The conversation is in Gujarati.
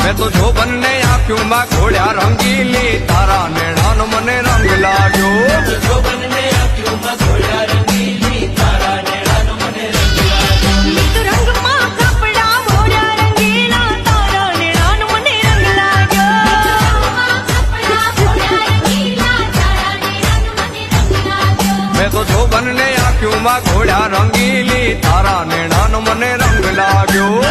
મેં તો જો બંને આંખ્યુંમાં ઘોડ્યા રંગીલી તારા નેણાનો મને રંગ લાગ્યો જો બંને આંખ્યોમાં ઘોડ્યા રંગીલી તારા નેણાનો મને રંગ લાગ્યો રંગમાં કપડા મોડા રંગીલા તારા નેણાનો મને રંગ લાગ્યો મેં તો જો બંને આંખ્યુંમાં ઘોડ્યા રંગીલી તારા નેણાનો મને રંગ લાગ્યો